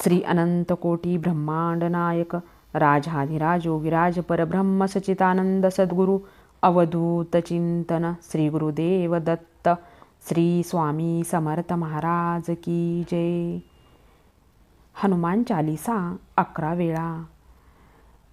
श्री अनंत कोटी ब्रह्मांड नायक राजाधिराज योगिराज परब्रह्म सच्चिदानंद सद्गुरु अवधूत चिंतन श्री गुरुदेव दत्त श्री स्वामी समर्थ महाराज की जय. हनुमान चालीसा 11 वेळा.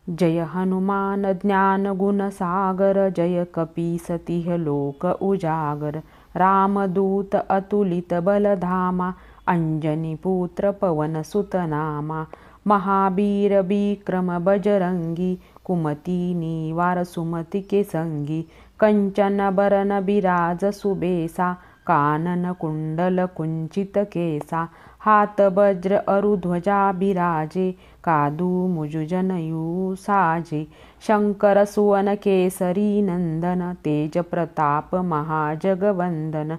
जय हनुमान ज्ञान गुण सागर जय कपीसतिह लोक उजागर. रामदूत अतुलित बलधामा अंजनी पुत्र पवन सुत नामा. महावीर विक्रम बजरंगी कुमति निवार सुमति के संगी. कंचन बरन बिराज सुबेसा कानन कुंडल कुंचित केसा. हात वज्र अरुध्वजा बिराजे कादू मुज जनयू साजे. शंकर सुवन केसरी नंदन तेज प्रताप महाजगवंदन.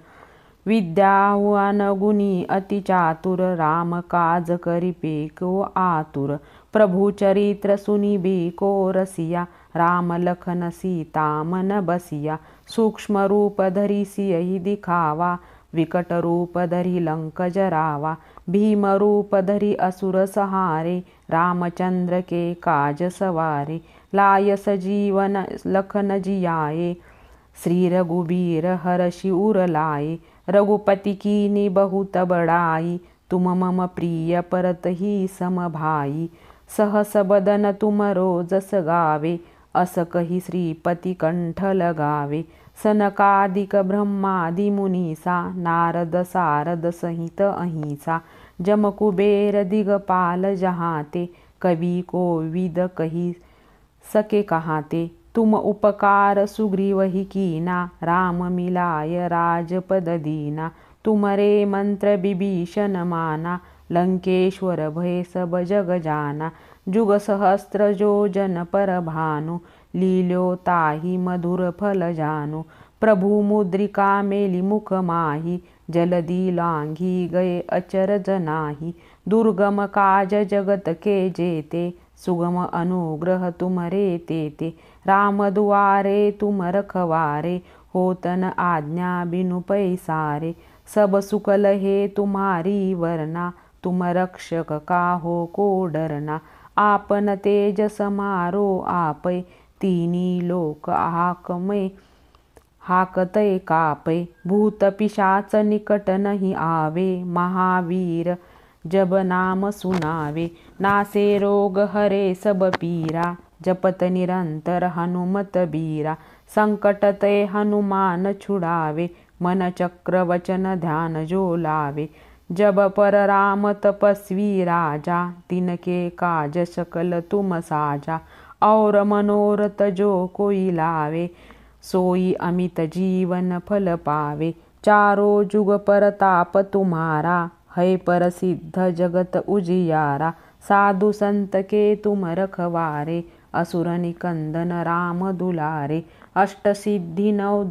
विद्यावान गुणी अति चातुर राम काज करिपेको आतुर. प्रभु चरित्र सुनिबेको रसिया राम लखन सीता मन बसिया. सूक्ष्म रूप धरि सियहि दिखावा विकट रूप धरि लंक जरावा. भीम रूप धरि असुर सहारे रामचंद्र के काज सवारे. लाय सजीवन लखन जियाए श्री रघुबीर हरषि उर लाए. रघुपति कीन्ही बहुत बड़ाई तुम मम प्रिय परत ही सम भाई. सहस बदन तुम रोजस गावे अस कही श्रीपति कंठ लगावे. सनकादिक ब्रह्मादि मुनीसा नारद सारद सहित अहिंसा. जम कुबेर दिगपाल जहाते कवि कोविद कही सके कहाते. तुम उपकार सुग्रीव ही कीना राम मिलाय राजपद दीना. तुमरे मंत्र विभीषण माना लंकेश्वर भय सब जग जाना. जुग सहस्त्र जो जन पर भानु लील्यो ताहि मधुर फल जानु. प्रभु मुद्रिका मेली मुख माही जलधि लांघी गए अचरज नाही. दुर्गम काज जगत के जेते सुगम अनुग्रह तुमरे तेते. राम दुआरे तुम रखवारे होतन आज्ञा बिनु पैसारे. सब सुख लहे तुम्हारी वरना तुम रक्षक काहो को डरना. आपन तेज समारो आपै तीनी लोक हाकतय कापै. भूत पिशाच निकट नहीं आवे महावीर जब नाम सुनावे. नासे रोग हरे सब पीरा जपत निरंतर हनुमत बीरा. संकट ते हनुमान छुड़ावे मन चक्र वचन ध्यान जो लावे. जब पर राम तपस्वी राजा तिनके काज सकल तुम साजा. और मनोरथ जो कोई लावे सोई अमित जीवन फल पावे. चारों जुग परताप तुम्हारा है प्रसिद्ध जगत उजियारा. साधु संत के तुम रखवारे असुर निकंदन राम दुलारे. अष्ट सिद्धि नौ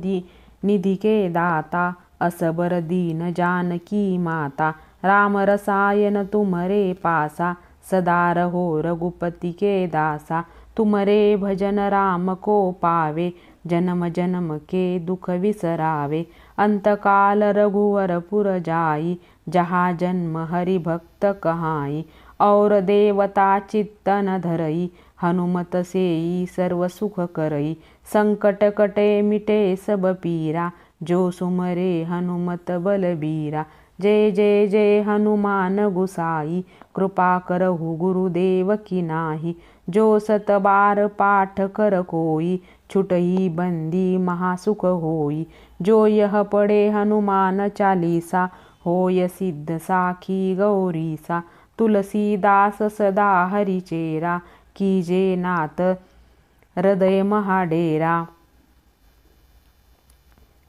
निधि के दाता असबर दीन जानकी माता. राम रसायन तुमरे पासा सदा रहो रघुपति के दासा. तुमरे भजन राम को पावे जन्म जन्म के दुख विसरावे. अंतकाल रघुवर पुर जाई जहाँ जन्म हरि भक्त कहाई. और देवता चित्त न धरई हनुमत सेई सर्व सुख करई. संकट कटे मिटे सब पीरा जो सुमरे हनुमत बलबीरा. जय जय जय हनुमान गुसाई कृपा करहु गुरुदेव की नाही. जो सत बार पाठ कर कोई छुटही बंदी महासुख होई. जो यह पढ़े हनुमान चालीसा होय सिद्ध साखी गौरीसा. तुलसीदास सदा हरिचेरा कीजे नाथ हृदय महाडेरा.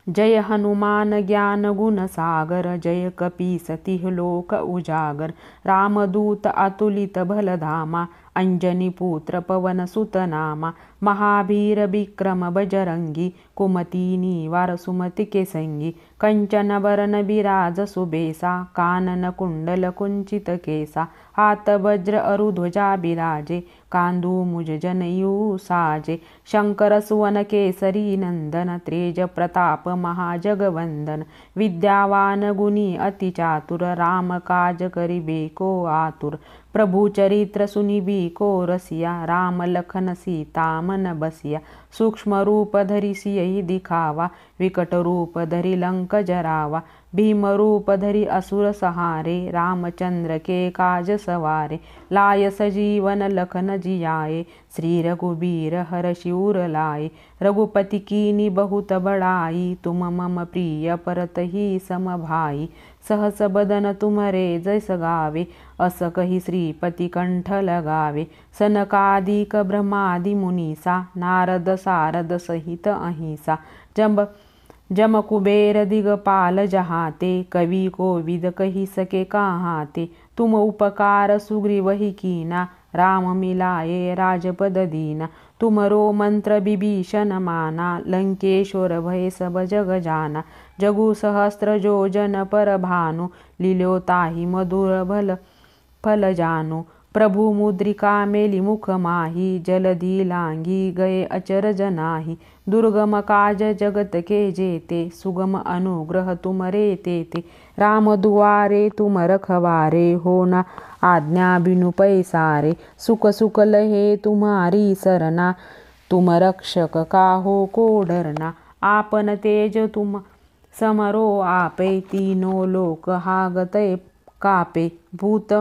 जय हनुमान ज्ञान गुण सागर जय कपीसतिह लोक उजागर. रामदूत अतुलित बलधामा अंजनी पुत्र पवन सुत नामा महावीर विक्रम बजरंगी कुमति निवार सुमति के संगी कंचन बरन बिराज सुबेसा कानन कुंडल कुंचित केसा हाथ वज्र अरुध्वजा बिराजे कांदू मुज जनेऊ साजे शंकर सुवन केसरी नंदन त्रेज प्रताप महाजगवंदन विद्यावान गुणी अति चातुर राम काज करिबे को आतुर प्रभु चरित्र सुनिबी को रसिया राम लखन सीता मन बसिया सूक्ष्म रूप धरि सियहि दिखावा विकट रूप धरि लंक जरावा भीम रूप धरि असुर सहारे रामचंद्र के काज सवारे लाय सजीवन लखन जियाए श्री रघुबीर हर शिवर लाए रघुपति कीनी बहुत बड़ाई तुम मम प्रिय परत ही सम भाई सहस बदन तुम्हरे जैस गावे अस कही श्रीपति कंठ लगावे सनकादिक ब्रह्मादि मुनीसा नारद सारद सहित अहिंसा जम कुबेर दिगपाल जहाते कवि को विद कही सके कहाते तुम उपकार सुग्रीव ही कीना राम मिलाए राजपद दीना तुमरो मंत्र विभीषण माना लंकेश्वर भय सब जग जाना जगु सहस्त्र जोजन पर भानु लील्यो ताहि मधुर भल फल जानु प्रभु मुद्रिका मेली मुख माही जलधि लांगी गए अचरज नाही दुर्गम काज जगत के जेते सुगम अनुग्रह तुमरे तेते राम दुआरे तुम रखवारे हो न आज्ञा बिनु पैसारे सुख सुख लहे तुम्हारी सरना तुम रक्षक काहो को डरना आपन तेज तुम समरो आपे तीनों लोक हागते कापे भूत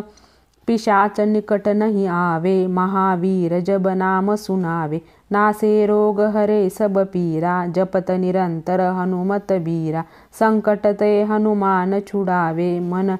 पिशाच निकट नहीं आवे महावीर जब नाम सुनावे नासे रोग हरे सब पीरा जपत निरंतर हनुमत बीरा संकट ते हनुमान छुड़ावे मन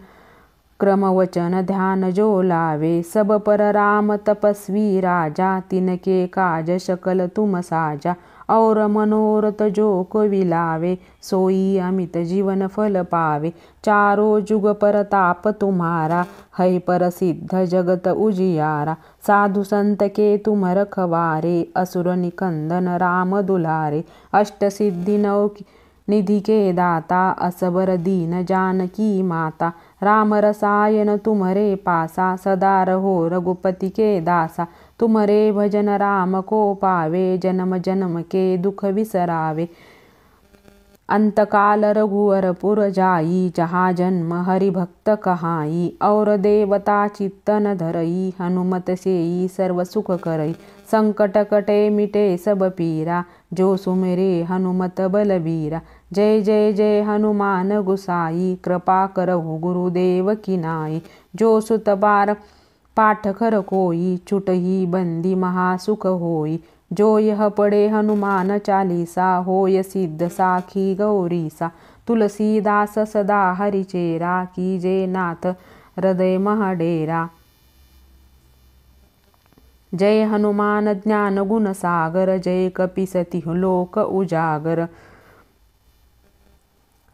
क्रम वचन ध्यान जो लावे सब पर राम तपस्वी राजा तिनके काज सकल तुम साजा और मनोरथ जो को विलावे सोई अमित जीवन फल पावे चारों जुग परताप तुम्हारा है प्रसिद्ध जगत उजियारा साधु संत के तुम रखवारे असुर निकंदन राम दुलारे अष्ट सिद्धि नौ निधि के दाता असबर दीन जानकी माता राम रसायन तुम्हरे पासा सदा रहो रघुपति के दासा तुम्हरे भजन राम को पावे जन्म जन्म के दुख विसरावे अंतकाल रघुवर पुर जाई जहाँ जन्म हरि भक्त कहाई और देवता चित्त न धरई हनुमत सेई सर्व सुख करई संकट कटे मिटे सब पीरा जो सुमेरे हनुमत बलबीरा जय जय जय हनुमान गुसाई कृपा करहु गुरुदेव की नाई जो सुत बार पाठ कर कोई छुटही बंदी महासुख होई जो यह पढ़े हनुमान चालीसा होय सिद्ध साखी गौरीसा तुलसीदास सदा हरिचेरा कीजे नाथ हृदय महाडेरा जय हनुमान ज्ञान गुण सागर जय कपीसति लोक उजागर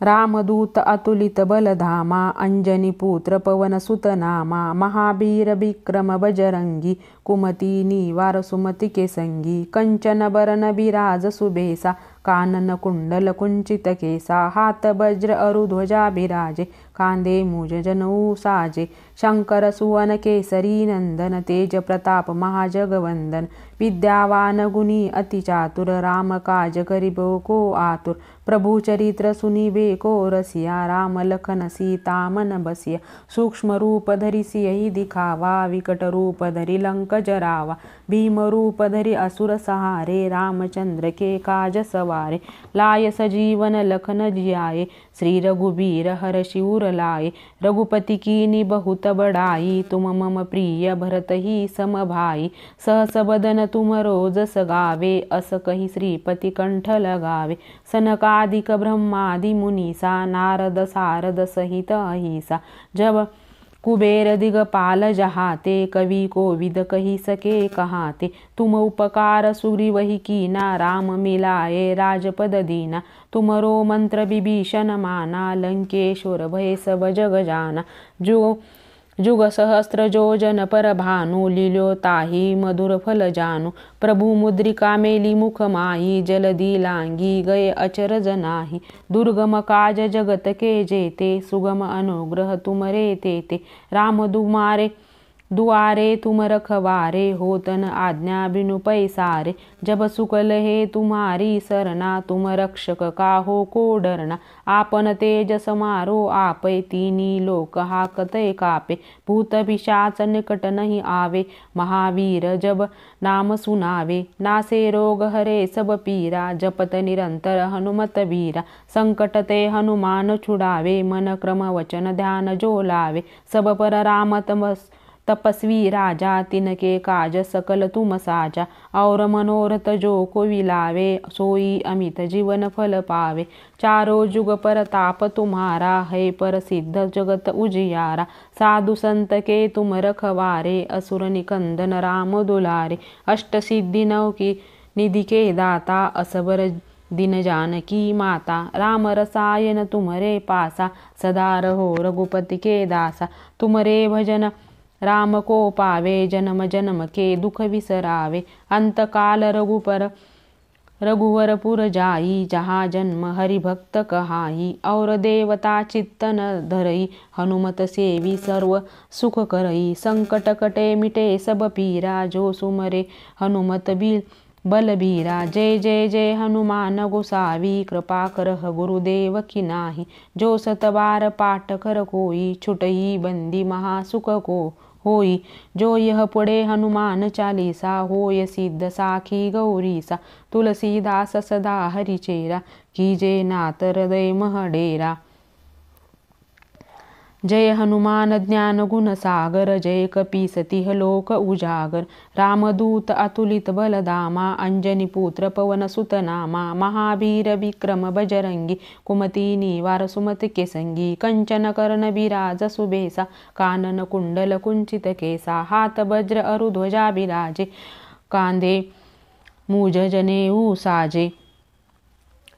रामदूत अतुलित बलधामा अंजनी पुत्र पवन सुत नामा महावीर विक्रम बजरंगी कुमति निवार सुमति के संगी कंचन बरन बिराज सुबेसा कानन कुंडल कुंचित केसा हाथ वज्र अरुध्वजा बिराजे कांदे मुज जनेऊ साजे शंकर सुवन केसरी नंदन तेज प्रताप महाजगवंदन विद्यावान गुणी अति चातुर राम काज करिबो को आतुर प्रभु चरित्र सुनिबे को रसिया राम लखन सीता मन बसिया सूक्ष्म रूप धरि सियहि दिखावा विकट रूप धरि लंक जरावा भीम रूप धरि असुर सहारे रामचंद्र के काज सवारे लाय सजीवन लखन जियाए श्री रघुबीर हर शिवर लाए रघुपति कीनी बहुत बड़ाई तुम मम प्रिय भरत ही सम भाई सहस बदन तुम रोज सगावे अस कही श्रीपति कंठ लगावे सनकादिक ब्रह्मादि मुनीसा नारद सारद सहित अहिसा जब कुबेर दिगपाल जहाते कवि को विद कही सके कहाते तुम उपकार सुग्रीव ही कीना राम मिलाए राजपद दीना तुमरो मंत्र विभीषण माना लंकेश्वर भय सब जग जाना जो जुग सहस्त्र जोजन पर भानु लिलो ताही मधुर फल जानू प्रभु मुद्रिका मेली मुख माही जलदी लांगी गए अचरज नाही दुर्गम काज जगत के जेते सुगम अनुग्रह तुमरे तेते राम दुआरे तुम रखवारे होतन आज्ञा बिनु पैसारे जब सुकल हे तुम्हारी सरना तुम रक्षक काहो को डरना आपन तेज समारो आपै तीनी लोक हाकतय कापे भूत पिशाच निकट नहीं आवे महावीर जब नाम सुनावे नासे रोग हरे सब पीरा जपत निरंतर हनुमत वीरा संकट ते हनुमान छुड़ावे मन क्रम वचन ध्यान जो लावे सब पर राम तपस्वी राजा तिनके काज सकल तुम साजा और मनोरथ जो को विलावे सोई अमित जीवन फल पावे चारों जुग पर ताप तुम्हारा है प्रसिद्ध जगत उजियारा साधु संत के तुम रखवारे असुर निकंदन राम दुलारे अष्ट सिद्धि नव की निधि के दाता असबर दिन जानकी माता राम रसायन तुमरे पासा सदा रहो रघुपति के दासा तुमरे भजन राम को पावे जन्म जन्म के दुख विसरावे अंतकाल रघुवर पुर जाई जहाँ जन्म हरि भक्त कहाई और देवता चित्तन धरई हनुमत सेवी सर्व सुख करई संकट कटे मिटे सब पीरा जो सुमरे हनुमत बलबीरा जय जय जय हनुमान गोसावी कृपा करह गुरुदेव की नाही जो सतबार पाठ कर कोई छुटई बंदी महासुख को होई जो यह पढ़े हनुमान चालीसा होय सिद्ध साखी गौरीसा तुलसीदास सदा हरिचेरा कीजे नाथ हृदय महडेरा जय हनुमान ज्ञान गुण सागर जय कपीसतिह लोक उजागर रामदूत अतुलित बलदामा अंजनी पुत्र पवन सुत नामा महावीर विक्रम बजरंगी कुमति निवार सुमति के संगी कंचन कर्ण विराज सुबेसा कानन कुंडल कुंचित केसा हाथ वज्र अरुध्वजा विराजे कांदे मूज जनेऊ साजे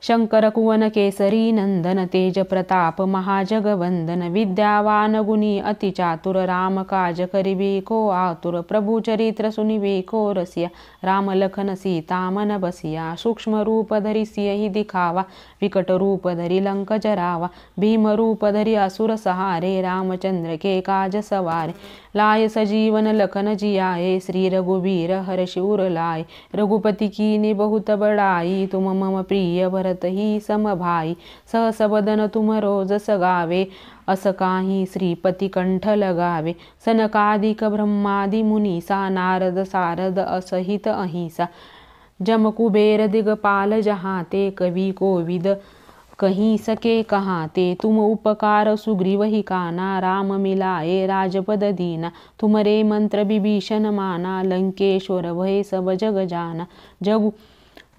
शंकर कुवन केसरी नंदन तेज प्रताप महाजगवंदन विद्यावान गुणी अति चातुर राम काज करिबे को आतुर प्रभु चरित्र सुनिबे को रसिया राम लखन सीता मन बसिया सूक्ष्म रूप धरि सियहि दिखावा विकट रूप धरि लंक जरावा भीम रूप धरि असुर सहारे रामचंद्र के काज सवारे लाय सजीवन लखन जियाए श्री रघुबीर हर्षि उर लाए रघुपति कीन्ही बहुत बड़ाई तुम मम प्रिय भरत ही सम भाई सहस बदन तुम रोज सगावे अस काही श्रीपति कंठ लगावे सनकादिक ब्रह्मादि मुनीसा नारद सारद असहित अहिंसा जम कुबेर दिगपाल जहाते कवि कोविद कहीं सके कहाँ ते तुम उपकार सुग्रीव ही काना राम मिलाए राजपद दीना तुमरे मंत्र विभीषण माना लंकेश्वर भय सब जग जाना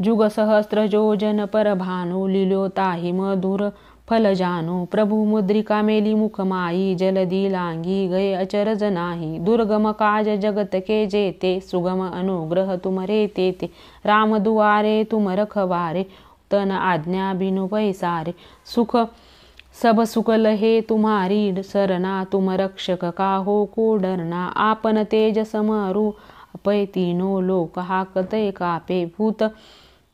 जुग सहस्त्र जोजन पर भानु लीलो ताहि मधुर फल जानू प्रभु मुद्रिका मेली मुख माई जलदी लांगी गए अचरज नाही दुर्गम काज जगत के जेते सुगम अनुग्रह तुमरे तेते राम दुआरे तुम रखवारे तन आज्ञा बिनु पैसारे सुख सब सुख लहे तुम्हारी सरना तुम रक्षक काहो को डरना आपन तेज समरू अपै तीनों लोक हाकतय कापे भूत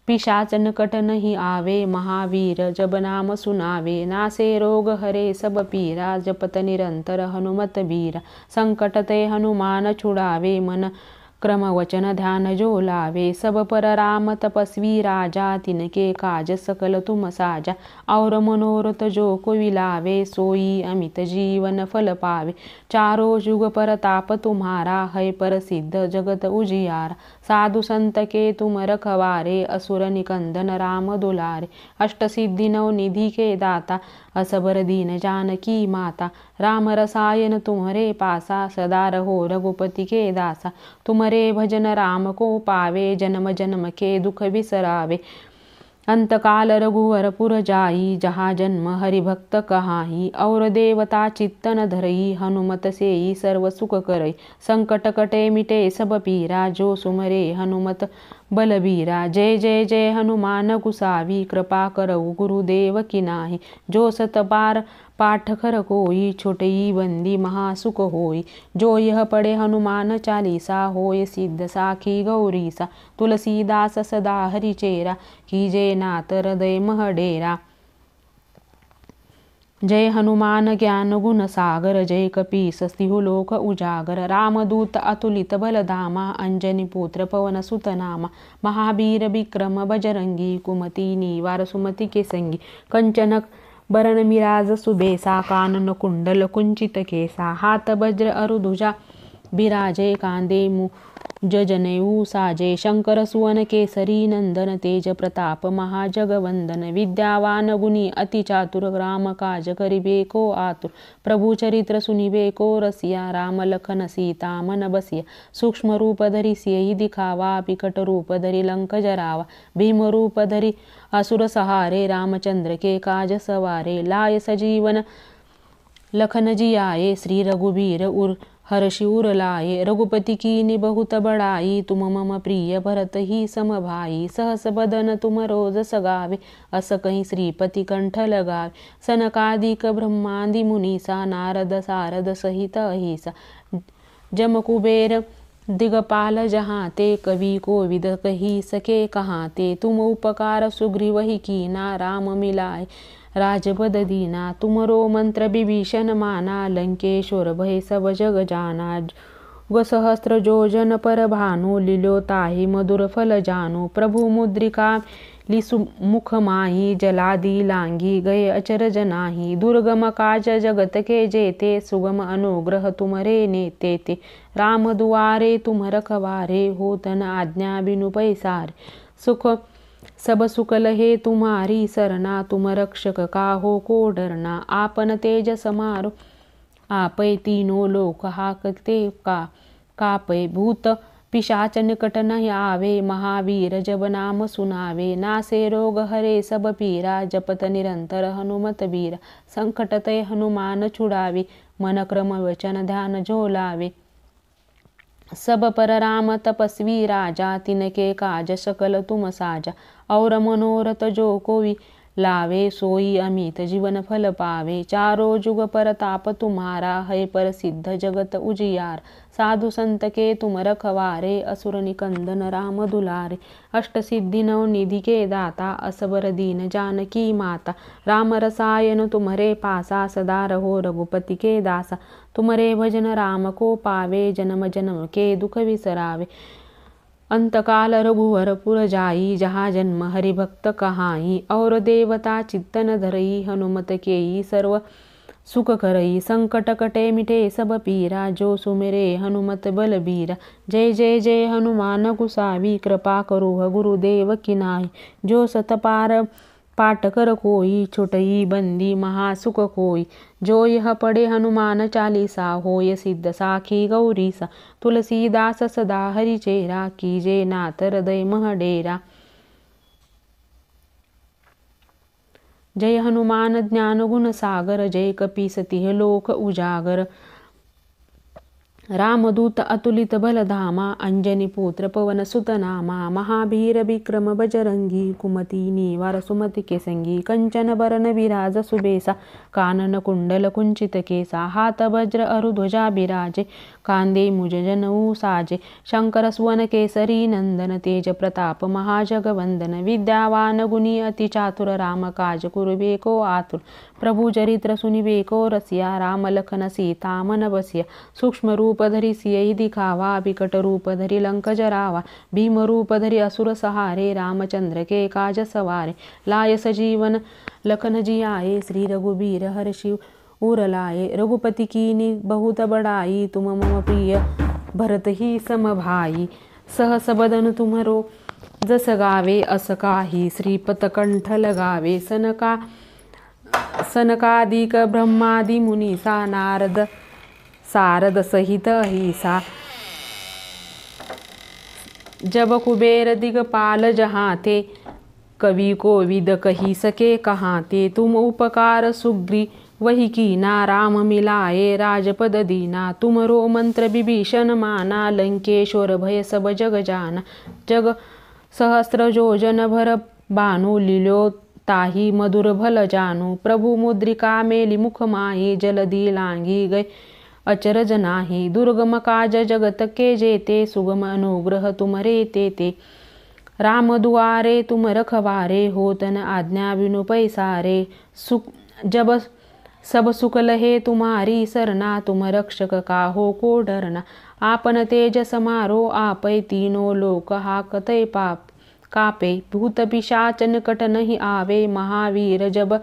पिशाच निकट नहीं आवे महावीर जब नाम सुनावे नासे रोग हरे सब पीरा जपत निरंतर हनुमत बीरा संकट ते हनुमान छुड़ावे मन क्रम वचन ध्यान जो लावे सब पर राम तपस्वी राजा तिनके काज सकल तुम साजा और मनोरथ जो को विलावे सोई अमित जीवन फल पावे चारों जुग पर ताप तुम्हारा है प्रसिद्ध जगत उजियारा साधु संत के तुम रखवारे असुर निकंदन राम दुलारे अष्ट सिद्धि नव निधि के दाता असबर दीन जानकी माता राम रसायन तुम्हारे पासा सदा रहो रघुपति के दासा तुम्हारे भजन राम को पावे जन्म जन्म के दुख बिसरावे अंतकाल रघुवर पुर जाई जहाँ जन्म हरिभक्त कहाई और देवता चित्तन धरई हनुमत सेई सर्व सुख करई संकट कटे मिटे सब पीरा जो सुमरे हनुमत बलबीरा जय जय जय हनुमान गुसावी कृपा करऊ गुरुदेव की नाही जो सत बार पाठ खर कोई छोटई बंदी महासुख होई। जो यह पढ़े हनुमान चालीसा होय सिद्ध साखी गौरीसा। तुलसीदास सदा हरिचेरा कीजे नाथ हृदय मह डेरा। जय हनुमान ज्ञान गुण सागर जय कपीस सिंहुलोक उजागर। रामदूत अतुलित बलधामा अंजनी पुत्र पवन सुत नामा। महावीर विक्रम बजरंगी कुमति निवार सुमति के संगी। कंचन बरन मिराज सुबेसा कानन कुंडल कुंचित केसा। हाथ वज्र अरुधुजा बिराजे कांदे जनेऊ साजे। शंकर सुवन केसरी नंदन तेज प्रताप महाजगवंदन। विद्यावान गुणी अति चातुर राम काज करिबे को आतुर। प्रभु चरित्र सुनिबे को रसिया राम लखन सीता मन बसिया। सूक्ष्म रूप धरि सियहि दिखावा विकट रूप धरि लंक जरावा। भीम रूप धरि असुर सहारे रामचंद्र के काज सवारे। लाय सजीवन लखन जियाए श्री रघुबीर हर्षि उर लाए। रघुपति कीन्ही बहुत बड़ाई तुम मम प्रिय भरत ही सम भाई। सहस बदन तुम रोज सगावे अस कहीं श्रीपति कंठ लगावे। सनकादिक ब्रह्मादि मुनीसा नारद सारद सहित अहिसा। जम कुबेर दिगपाल जहाँ ते कवि कोविद कही सके कहाँ ते। तुम उपकार सुग्रीव ही कीना राम मिलाए राजपद दीना। तुमरो मंत्र विभीषण माना लंकेश्वर भय सब जग जाना। ग सहस्त्र जोजन पर भानु लीलो ताहि मधुर फल जानु। प्रभु मुद्रिका लिसु मुख माही जलादि लांगी गए अचरज नाही। दुर्गम काज जगत के जेते सुगम अनुग्रह तुमरे नेते ते। राम दुआरे तुम रखवारे होत न आज्ञा बिनु पैसारे। सुख सब सुख लहे तुम्हारी सरना तुम रक्षक काहो को डरना। आपन तेज समारो आपै तीनों लोक हाकते कापै। भूत पिशाच निकट नहीं आवे महावीर जब नाम सुनावे। नासे रोग हरे सब पीरा जपत निरंतर हनुमत बीरा। संकट ते हनुमान छुड़ावे मन क्रम वचन ध्यान जो लावे। सब पर राम तपस्वी राजा तिनके काज सकल तुम साजा। और मनोरथ जो कोई लावे सोई अमित जीवन फल पावे। चारों जुग परताप तुम्हारा है प्रसिद्ध जगत उजियार। साधु संत के तुम रखवारे असुर निकंदन राम दुलारे। अष्ट सिद्धि नव निधि के दाता असबर दीन जानकी माता। राम रसायन तुम्हारे पासा सदा रहो रघुपति के दासा। तुम्हारे भजन राम को पावे जन्म जन्म के दुख विसरावे। अंतकाल रघुवर पुर जाई जहाँ जन्म हरि भक्त कहाई। और देवता चित्तन धरई हनुमत केई सर्व सुख करई। संकट कटे मिटे सब पीरा जो सुमिरे हनुमत बलबीरा। जय जय जय हनुमान गुसावी कृपा करो गुरुदेव की नाई। जो सत पाठ कर कोई छोटई बंदी महासुख होई। जो यह पढ़े हनुमान चालीसा होय सिद्ध साखी गौरीसा। तुलसीदास सदा हरिचेरा कीजे नाथ हृदय मह डेरा। जय हनुमान ज्ञान गुण सागर जय कपीस तिह लोक उजागर। रामदूत अतुलित बलधामा अंजनी पुत्र पवन सुत नामा। महावीर विक्रम बजरंगी कुमति निवार सुमति के संगी। कंचन बरन विराज सुबेसा कानन कुंडल कुंचित केसा। हाथ वज्र अरुध्वजा बिराजे कांदे मुज जनेऊ साजे। शंकर सुवन केसरी नंदन तेज प्रताप महाजगवंदन। विद्यावान गुणी अति चातुर राम काज कुरबे को आतुर। प्रभु चरित्र सुनिबे को रसिया राम लखन सीता मन बसिया। सूक्ष्म रूप धरि सियहि दिखावा विकट रूप धरि लंक जरावा। भीम रूप धरि असुर सहारे रामचंद्र के काज सवारे। लाय सजीवन लखन जियाए श्री रघुबीर हर्षि उर लाए। रघुपति कीन्ही बहुत बड़ाई तुम मम प्रिय भरत ही सम भाई। सहस बदन तुमरो जस गावे अस काही। श्रीपत कंठ लगावे सनकादिक ब्रह्मादि मुनीसा नारद सारद सहित अहिसा। जब कुबेर दिगपाल जहाँ थे कवि कोविद कही सके कहाँ ते। तुम उपकार सुग्री वही कीना राम मिलाए राजपद दीना। तुमरो मंत्र विभीषण माना लंकेश्वर भय सब जग जाना। जग सहस्त्र जोजन भर भानु लीलो ताही मधुर भल जानू। प्रभु मुद्रिका मेली मुख माही, जलदी लांगी गए अचरज नाही। दुर्गम काज जगत के जेते, सुगम अनुग्रह तुमरे तेते। राम दुआरे तुम रखवारे, होतन आज्ञा बिनु पैसारे। सुख जब सब सुख लहे तुम्हारी सरना, तुम रक्षक काहो को डरना। आपन तेज समारो आपै, तीनों लोक हाकतै पाप कापे। भूत पिशाच निकट नहीं आवे, महावीर जब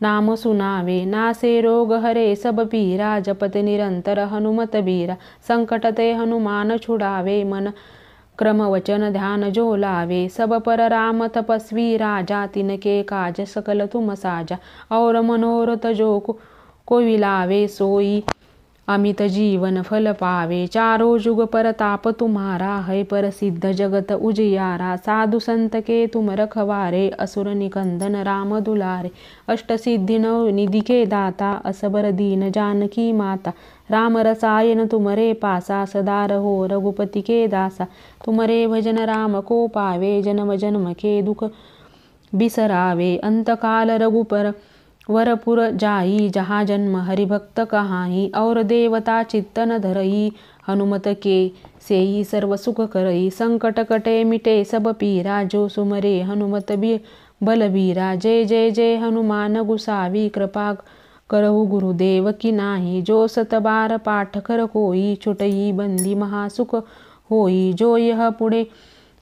नाम सुनावे। नासे रोग हरे सब पीरा, जपत निरंतर हनुमत बीरा। संकट ते हनुमान छुड़ावे, मन क्रम वचन ध्यान जो लावे। सब पर राम तपस्वी राजा, तिनके काज सकल तुम साजा। और मनोरथ जो कोई लावे, सोई अमित जीवन फल पावे। चारों जुग परताप तुम्हारा, है प्रसिद्ध जगत उजियारा। साधु संत के तुम रखवारे, असुर निकंदन राम दुलारे। अष्ट सिद्धि नव निधि के दाता, असबर दीन जानकी माता। राम रसायन तुमरे पासा, सदा रहो रघुपति के दासा। तुमरे भजन राम को पावे, जन्म जन्म के दुख बिसरावे। अंतकाल रघुपर वरपुर जाई, जहाँ जन्म हरिभक्त कहाई। और देवता चित्तन धरई, हनुमत के सेई सर्व सुख करई। संकट कटे मिटे सब पीरा, जो सुमरे हनुमत बलबीरा। जय जय जय हनुमान गुसावी, कृपा करहु गुरुदेव की नाही। जो सत बार पाठ कर कोई, छुटई बंदी महासुख होई। जो यह पुढे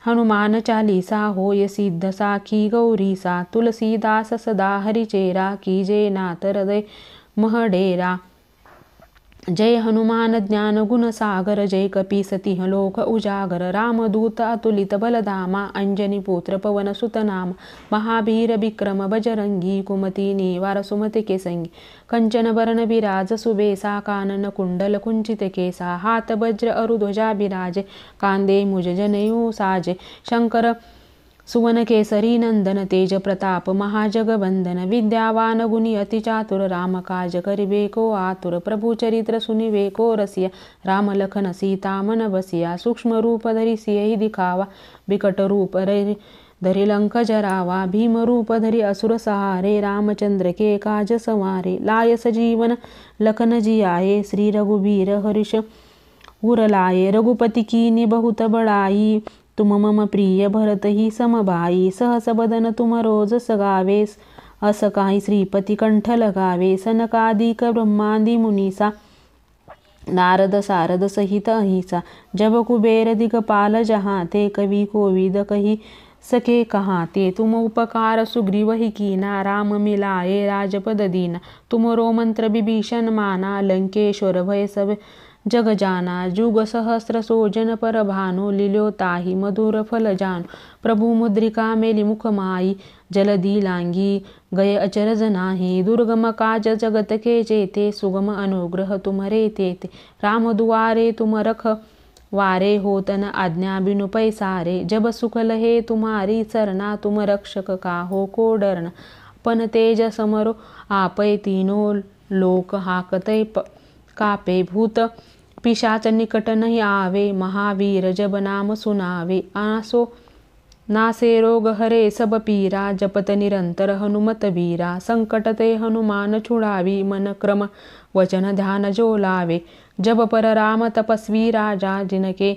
हनुमान चालीसा, होय सिद्ध साखी गौरीसा। तुलसीदास सदा हरिचेरा, कीजे नाथ हृदय महडेरा। जय हनुमान ज्ञान गुण सागर, जय कपीसतिह लोक उजागर। रामदूत अतुलित बलधामा, अंजनी पुत्र पवन सुत नाम। महावीर विक्रम बजरंगी, कुमति निवार सुमति के संगी। कंचन बरन विराज सुबेसा, कानन कुंडल कुंचित केसा। हाथ वज्र अरुध्वजा बिराजे, कांदे मुज जनेऊ साजे। शंकर सुवन केसरी नंदन, तेज प्रताप महाजगवंदन। विद्यावान गुणी अति चातुर, राम काज करिबे को आतुर। प्रभु चरित्र सुनिबे को रसिया, राम लखन सीता मन बसिया। सूक्ष्म रूप धरि सियहि दिखावा, बिकट रूप धरि लंक जरावा। भीम रूप धरि असुर सहारे, रामचंद्र के काज संवारे। लाय सजीवन लखन जियाए, श्री रघुबीर हर्ष उर लाए। रघुपति कीन्ही बहुत बड़ाई, तुम मम प्रिय भरत ही समभाई। सहस बदन तुम रोज सगावे, अस काही श्रीपती कंठ लगावे। सनकादिक ब्रह्मादि मुनीसा, नारद सारद सहित अहिसा। जब कुबेर दिगपाल जहाँ ते, कवि कोविद कही सके कहाँ ते। तुम उपकार सुग्रीव ही कीना, राम मिलाए राजपद दीना। तुमरो मंत्र विभीषण माना, लंकेश्वर भय सब जग जाना। जुग सहस्र सोजन पर भानु, लील्यो ताहि मधुर फल जानु। प्रभु मुद्रिका मेली मुख माई, जलदी लांगी गए अचरज नाही। दुर्गम काज जगत के जेते, सुगम अनुग्रह तुमरे तेते। राम दुआरे तुम रखवारे, होतन आज्ञा बिनु पैसारे। जब सुख लहे तुम्हारी सरना, तुम रक्षक काहो को डरना। पन तेज समरो आपै, तीनों लोक हाकतै कापे। भूत पिशाच निकट नहीं आवे, महावीर जब नाम सुनावे। नासे रोग हरे सब पीरा, जपत निरंतर हनुमत बीरा। संकट ते हनुमान छुड़ावी, मन क्रम वचन ध्यान जो लावे। जब पर राम तपस्वी राजा, जिनके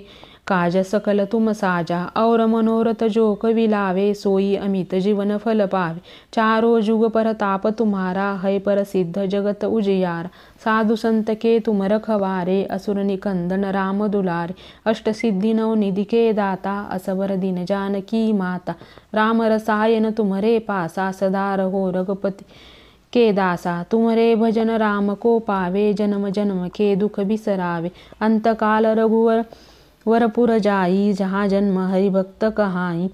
काज सकल तुम साजा। और मनोरथ जो कोई लावे, सोई अमित जीवन फल पावे। चारों जुग परताप तुम्हारा, है प्रसिद्ध जगत उजियारा। साधु संत के तुम रखवारे, असुर निकंदन राम दुलारे। अष्ट सिद्धि नव निधि के दाता, असबर दीन जानकी माता। राम रसायन तुम्हरे पासा, सदा रहो रघुपति के दासा। तुमरे भजन राम को पावे, जन्म जन्म के दुख बिसरावे। अंतकाल रघुवर वरपुर जाई, जहाँ जन्म हरिभक्त कहाई।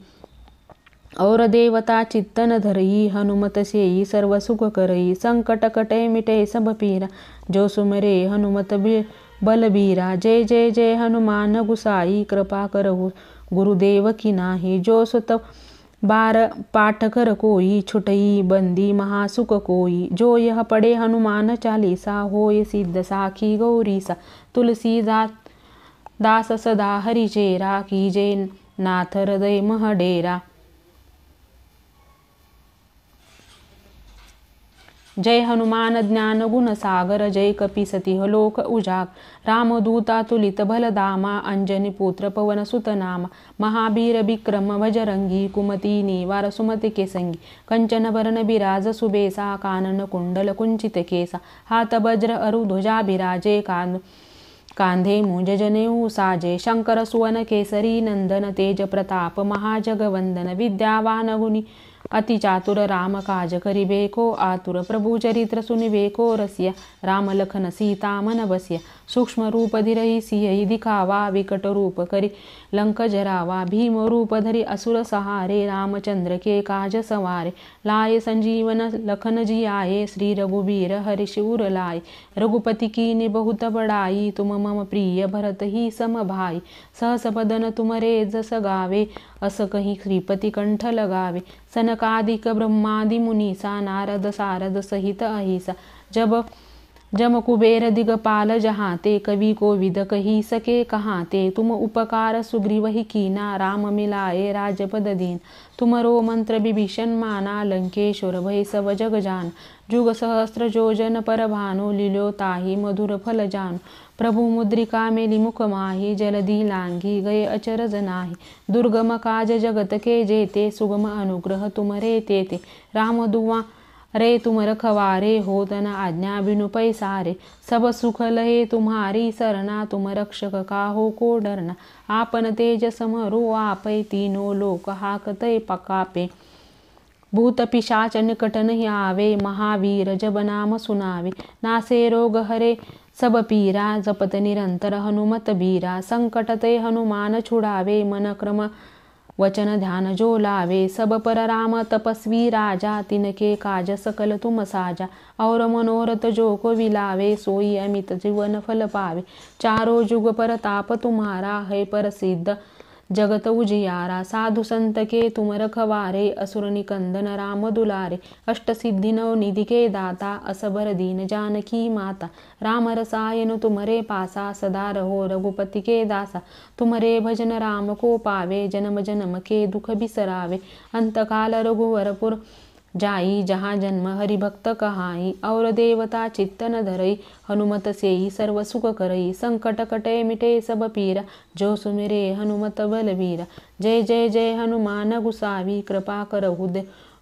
और देवता चित्तन धरई, हनुमत सेई सर्व सुख करई। संकट कटे मिटे सब पीरा, जो सुमरे हनुमत बलबीरा। जय जय जय हनुमान गुसाई, कृपा करहु गुरुदेव की नाही। जो सुत बार पाठ कर कोई, छुटई बंदी महासुख कोई। जो यह पढ़े हनुमान चालीसा, होय सिद्ध साखी गौरीसा। तुलसी दास सदा हरिचेरा, कीजे नाथ हृदय महडेरा। जय हनुमान ज्ञान गुण सागर जय कपीसती लोक उजाग रामदूता तुलित बलधामा अंजनी पुत्र पवन सुत नामा महावीर विक्रम बजरंगी कुमती निवार सुमति के संगी कंचन वरण बिराज सुबेसा कानन कुंडल कुंचित केसा हात वज्र अरु ध्वजा बिराजे कांधे मुंज जनेऊ साजे शंकर सुवन केसरी नंदन तेज प्रताप महाजगवंदन विद्यावान गुणी अति चातुर राम काज करिबे को आतुर प्रभु चरित्र सुनिबे को रसिया राम लखन सीता मन बसिया सूक्ष्म रूप धीरहि सिंह दिखावा विकट रूप करी लंक जरावा भीम रूप धरि असुर सहारे रामचंद्र के काज सवारे लाए संजीवन लखन जी आए श्री रघुबीर हरि शिवर लाए रघुपति कीन्ही बहुत बड़ाई तुम मम प्रिय भरत ही सम भाई सहस बदन तुमरे जस गावे अस कही श्रीपति कंठ लगावे सनकादिक ब्रह्मादि मुनीसा नारद सारद सहित अहिसा जम कुबेर दिगपाल जहाँ ते कवि को विद कही सके कहाँ ते तुम उपकार सुग्रीव ही कीना राम मिलाए राजपद दीन तुमरो मंत्र विभीषण माना लंकेश्वर भय सब जग जान जुग सहस्त्र जोजन पर भानु लील्यो ताहि मधुर फल जान प्रभु मुद्रिका मेली मुख माही जलधि लांघी गए अचरज नाही दुर्गम काज जगत के जेते सुगम अनुग्रह तुमरे तेते राम दुआ रे तुम रखवारे हो तन आज्ञा बिनु पैसारे सब सुख लहे तुम्हारी सरना तुम रक्षक काहो को डरना आपन तेज समरो आपै तीनों लोक हाकतै पकापे भूत पिशाच निकट नहीं आवे महावीर जब नाम सुनावे नासे रोग हरे सब पीरा जपत निरंतर हनुमत बीरा संकट ते हनुमान छुड़ावे मन क्रम वचन ध्यान जो लावे सब पर राम तपस्वी राजा तिनके काज सकल तुम साजा और मनोरथ जो को विलावे सोई अमित जीवन फल पावे चारों जुग पर ताप तुम्हारा है प्रसिद्ध जगत उजियारा साधु संत के तुम रखवारे असुर निकंदन राम दुलारे अष्ट सिद्धि नव निधि के दाता असबर दीन जानकी माता राम रसायन तुमरे पासा सदा रहो रघुपति के दासा तुमरे भजन राम को पावे जन्म जन्म के दुख बिसरावे अंतकाल रघुवरपुर जाई जहाँ जन्म हरि भक्त कहाई और देवता चित्त न धरई हनुमत सेई सर्व सुख करई संकट कटे मिटे सब पीरा जो सुमिरे हनुमत बलवीरा जय जय जय हनुमान गुसावी कृपा करहु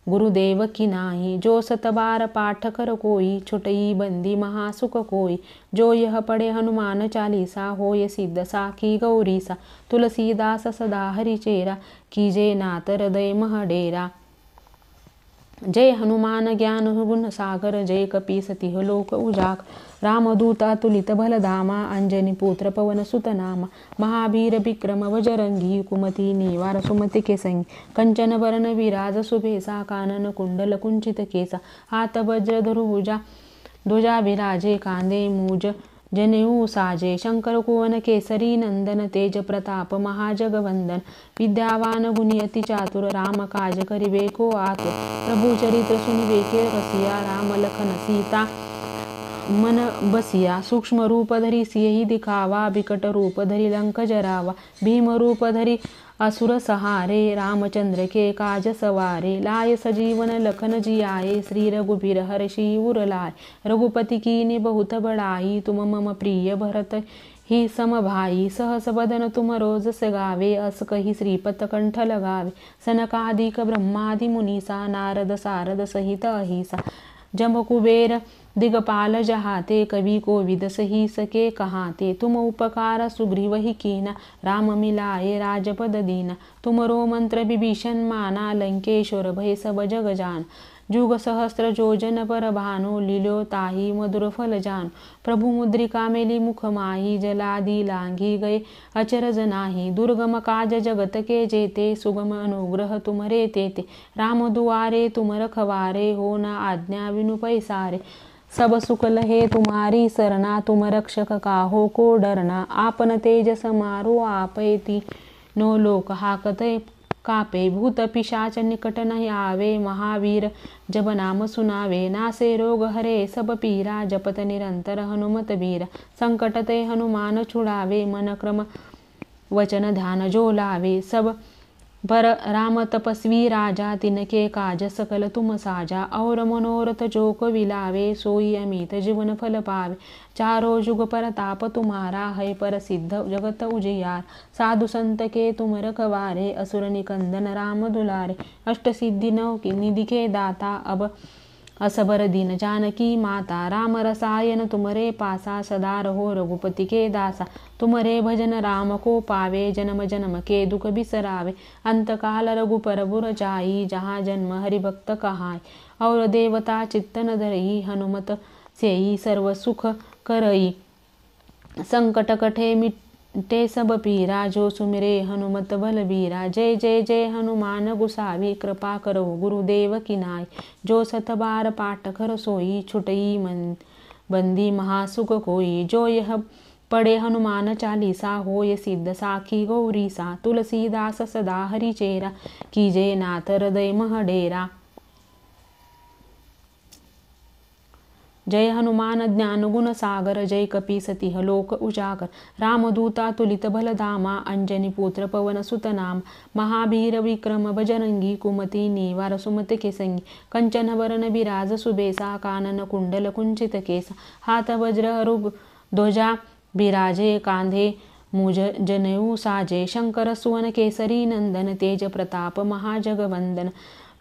गुरुदेव की नाही जो सतबार पाठ कर कोई छुटई बंदी महासुख कोई जो यह पढ़े हनुमान चालीसा होय सिद्ध साखी गौरीसा तुलसीदास सदा हरि चेरा कीजे नाथ हृदय महडेरा जय हनुमान ज्ञान गुण सागर जय कपीसती लोक उजाग रामदूत अतुलित बलधामा अंजनी पुत्र पवन सुत नामा महावीर विक्रम बजरंगी कुमति निवार सुमति के संगी कंचन वरण विराज सुबेसा कानन कुंडल कुंचित केसा हाथ वज्र धरुभुजा ध्वजा विराजे कांधे मूज जनेऊ साजे शंकर कुवन केसरी नंदन तेज प्रताप महाजगवंदन विद्यावान गुणी अति चातुर राम काज करिबे को आतुर प्रभु चरित्र सुनिबे के रसिया राम लखन सीता मन बसिया सूक्ष्म रूप धरि सिंह दिखावा विकट रूप धरि लंक जरावा भीम रूप धरि असुर सहारे रामचंद्र के काज सवारे लाय सजीवन लखन जी आए श्री रघुबीर हरि शिवर लाए रघुपति कीन्ही बहुत बड़ाई तुम मम प्रिय भरत ही सम भाई सहस बदन तुम रोज गावे अस कही श्रीपत कंठ लगावे सनकादिक ब्रह्मादि मुनीसा नारद सारद सहित अहिसा जम कुबेर दिगपाल जहाते कवि को विद सही सके कहाते तुम उपकार सुग्रीव ही कीना राम मिलाए राजपद दीना तुमरो मंत्र विभीषण माना लंकेश्वर भय सब जग जान जुग सहस्त्र जोजन पर भानु लील्यो ताहि मधुर फल जान प्रभु मुद्रिका मेली मुख माही जलादि लांघी गए अचरज नाही दुर्गम काज जगत के जेते सुगम अनुग्रह तुमरे तेते राम दुआरे तुम रखवारे हो न आज्ञा बिनु पैसारे सब सुख लहे तुम्हारी सरना तुम रक्षक काहो को डरना आपन तेज समारो आपै तीनों लोक हाकते कापे भूत पिशाच निकट नहीं आवे महावीर जब नाम सुनावे नासे रोग हरे सब पीरा जपत निरंतर हनुमत बीरा संकट ते हनुमान छुड़ावे मन क्रम वचन ध्यान जो लावे सब पर राम तपस्वी राजा तिनके काज सकल तुम साजा और मनोरथ जोक विलावे सोई अमित जीवन फल पावे चारो जुग परताप तुम्हारा है प्रसिद्ध जगत उजियार साधु संत के तुम रखवारे असुर निकंदन राम दुलारे अष्ट सिद्धि नौ की निधि के दाता अब असबर दीन जानकी माता राम रसायन तुमरे पासा सदा रहो रघुपति के दासा तुमरे भजन राम को पावे जन्म जन्म के दुख बिसरावे अंतकाल रघुपर बुर जाई जहाँ जन्म हरिभक्त कहाय और देवता चित्तन धरई हनुमत सेई सर्व सुख करई संकट कठे मिटे सब पीरा जो सुमिरे हनुमत बलबीरा जय जय जय हनुमान गुसावी कृपा करो गुरुदेव की नाय जो सत बार पाठ कर सोई छुटई मन बंदी महासुख कोई जो यह पढ़े हनुमान चालीसा होय सिद्ध साखी गौरी सा तुलसीदास सदा हरि चेरा कीजे नाथ हृदय मह डेरा जय हनुमान ज्ञान गुण सागर जय कपी सती लोक उजागर रामदूता तुलित बलधामा अंजनी पुत्र पवन सुत नाम महावीर विक्रम बजरंगी कुमती निवार सुमत केसंगी कंचन वरण बिराज सुबेसा कानन कुंडल कुंचित केसा हाथ वज्र रूप ध्वजा बिराजे कांधे मुज जनेऊ साजे शंकर सुवन केसरी नंदन तेज प्रताप महाजगवंदन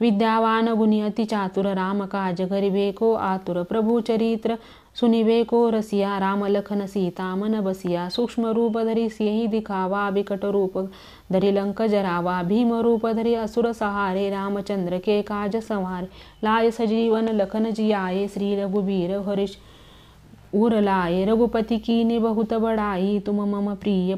विद्यावान गुणी अति चातुर राम काज गरिबे को आतुर प्रभु चरित्र सुनिबे को रसिया राम लखन सीता मन बसिया सूक्ष्म रूप धरि सियहि दिखावा विकट रूप धरि लंक जरावा भीम रूप धरि असुर सहारे रामचंद्र के काज संवारे लाय सजीवन लखन जियाए श्री रघुबीर हरिश उर लाए रघुपति कीन्ही बहुत बड़ाई तुम मम प्रिय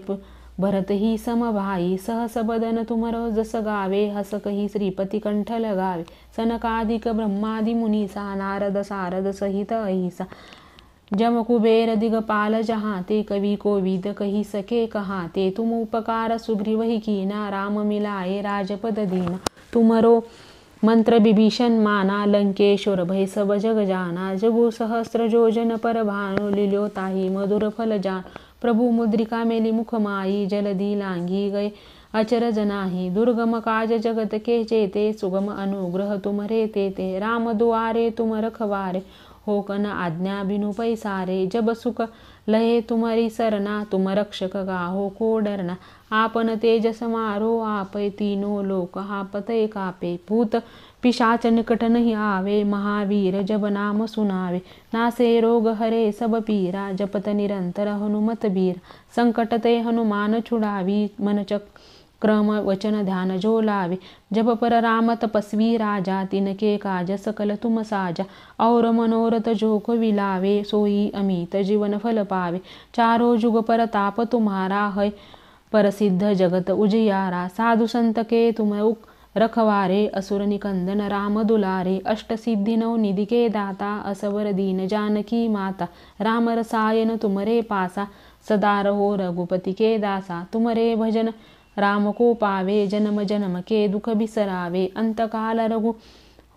भरत ही सम भाई सहस बदन तुमरो जस गावे हस कही श्रीपति कंठ लगावे सनकादिक ब्रह्मादि मुनीसा नारद सारद सहित अहिसा जम कुबेर दिगपाल जहाते कवि कोविद कही सके कहाते तुम उपकार सुग्रीव ही कीना राम मिलाए राजपद दीना तुमरो मंत्र विभीषण माना लंकेश्वर भय सब जग जाना जगु सहस्त्र जोजन पर भानु लील्यो ताही मधुर फल जान प्रभु मुद्रिका मेली मुख माई जलदी लांगी गए अचरज नाही दुर्गम काज जगत के चेते सुगम अनुग्रह तुमरे तेते राम दुआरे तुम रखवारे होकन आज्ञा बिनु पैसारे जब सुख लहे तुम्हारी सरना तुम रक्षक गाहो को डरना आपन तेज समारो आपै तीनों लोक हापते कापे भूत पिशाच निकट नहीं आवे महावीर जब नाम सुनावे नासे रोग हरे सब पीरा जपत निरंतर हनुमत बीर संकट ते हनुमान छुड़ावी मन क्रम वचन ध्यान जो लावे जब पर राम तपस्वी राजा तिनके काज सकल तुम साजा और मनोरथ जोक विलावे सोई अमित जीवन फल पावे चारों जुग पर ताप तुम्हारा है प्रसिद्ध जगत उजियारा साधु संत के तुम रखवारे असुर निकंदन राम दुलारे अष्ट सिद्धि नौ निधि के दाता असवर दीन जानकी माता राम रसायन तुमरे पासा सदा रहो रघुपति के दासा तुमरे भजन राम को पावे जन्म जन्म के दुख बिसरावे अंतकाल रघु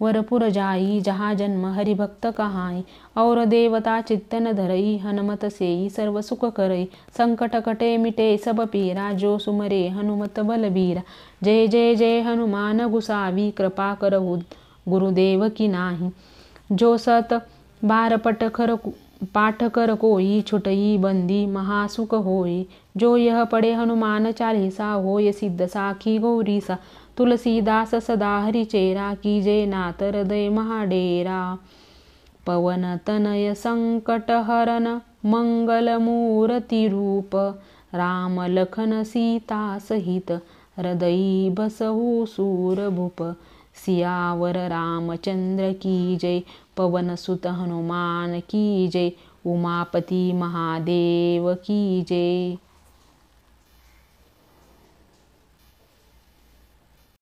वरपुर जाई जहाँ जन्म हरिभक्त कहाई और देवता चित्तन धरई हनुमत सेई सर्व सुख करई संकट कटे मिटे सब पीरा जो सुमरे हनुमत बलबीरा जय जय जय हनुमान गुसावी कृपा करहु गुरुदेव की नाही जो सत बार पाठ कर कोई छुटई बंदी महासुख होई जो यह पढ़े हनुमान चालीसा होय सिद्ध साखी गौरी सा तुलसीदास सदा हरि चेरा कीजे नाथ हृदय महाडेरा पवन तनय संकट हरन मंगल मूर्ति रूप राम लखन सीता सहित हृदय बसहु सूर भूप सियावर रामचंद्र की जय पवन सुत हनुमान की जय उमापति महादेव की जय।